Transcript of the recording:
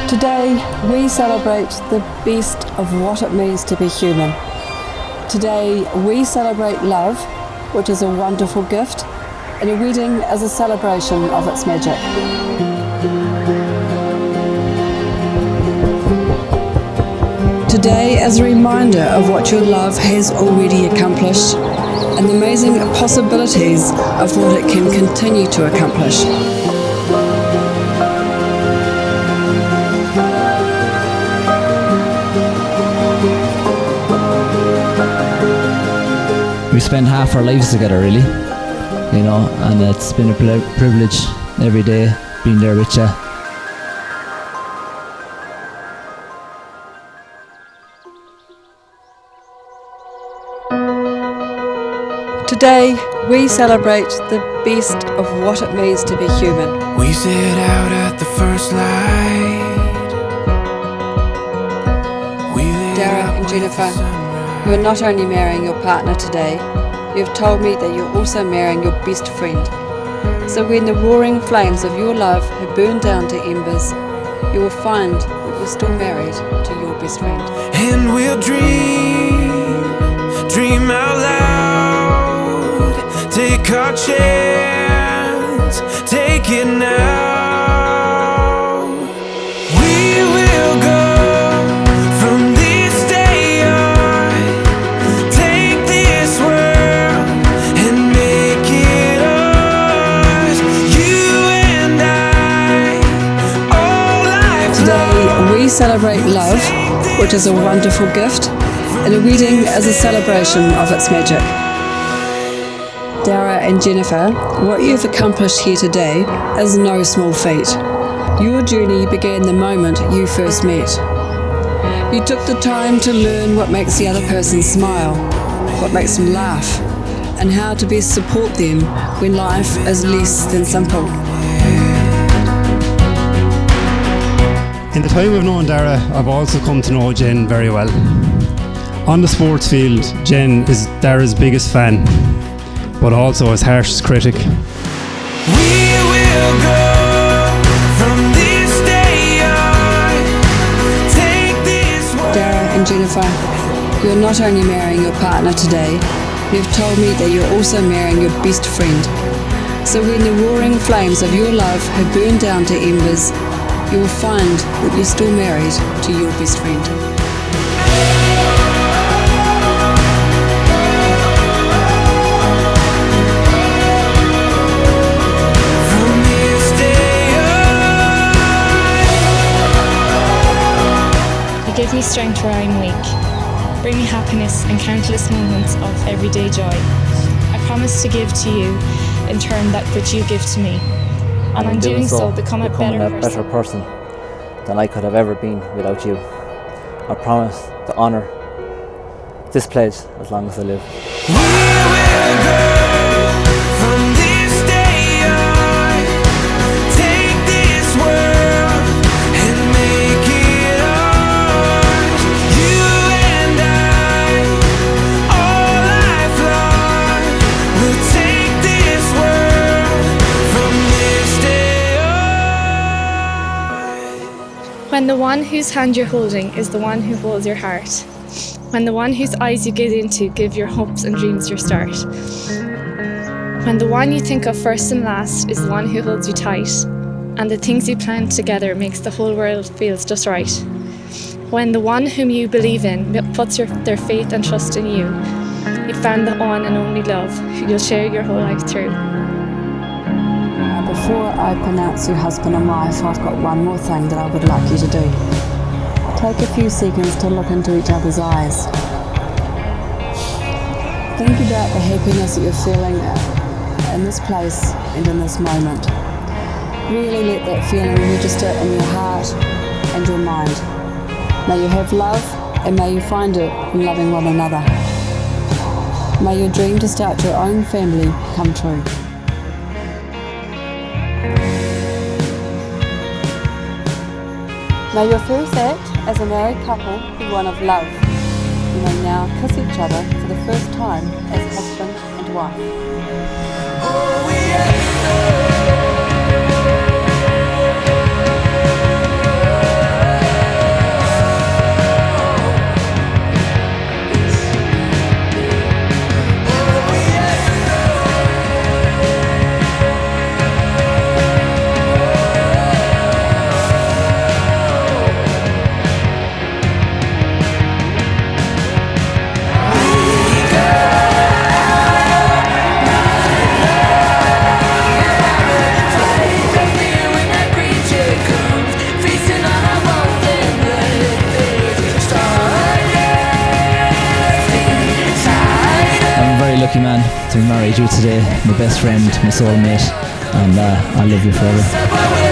Today, we celebrate the best of what it means to be human. Today, we celebrate love, which is a wonderful gift, and a wedding is a celebration of its magic. Today is a reminder of what your love has already accomplished and the amazing possibilities of what it can continue to accomplish. We spend half our lives together, really, and it's been a privilege every day being there with you. Today, we celebrate the best of what it means to be human. We set out at the first light. Darragh and Jennifer, you are not only marrying your partner today, you have told me that you're also marrying your best friend. So when the roaring flames of your love have burned down to embers, you will find that you're still married to your best friend. And we'll dream out loud. Take our chance, take it now. We will go from this day on. Take this world and make it ours. You and I, all life Today, we celebrate love, which is a wonderful gift, and a wedding is a celebration of its magic. Darragh and Jennifer, what you've accomplished here today is no small feat. Your journey began the moment you first met. You took the time to learn what makes the other person smile, what makes them laugh, and how to best support them when life is less than simple. In the time I've known Darragh, I've also come to know Jen very well. On the sports field, Jen is Darragh's biggest fan, but also his harshest critic. We will go from this day on. Take this world. Darragh and Jennifer, you are not only marrying your partner today, you have told me that you're also marrying your best friend. So when the roaring flames of your love have burned down to embers, you will find that you're still married to your best friend. Give me strength where I'm weak. Bring me happiness and countless moments of everyday joy. I promise to give to you in turn that which you give to me. And in doing so, become a better person than I could have ever been without you. I promise to honour this pledge as long as I live. We will go from this day on. Take this world and make it ours. You and I, all life long, will take this world from this day on. When the one whose hand you're holding is the one who holds your heart. When the one whose eyes you gaze into give your hopes and dreams your start. When the one you think of first and last is the one who holds you tight, and the things you plan together makes the whole world feels just right. When the one whom you believe in puts their faith and trust in you, you found the one and only love who you'll share your whole life through. Before I pronounce you husband and wife, I've got one more thing that I would like you to do. Take a few seconds to look into each other's eyes. Think about the happiness that you're feeling in this place and in this moment. Really let that feeling register in your heart and your mind. May you have love, and may you find it in loving one another. May your dream to start your own family come true. May your first act as a married couple be one of love. You may now kiss each other for the first time as husband and wife. Oh, yeah. to be married to you today, my best friend, my soulmate, and I love you forever.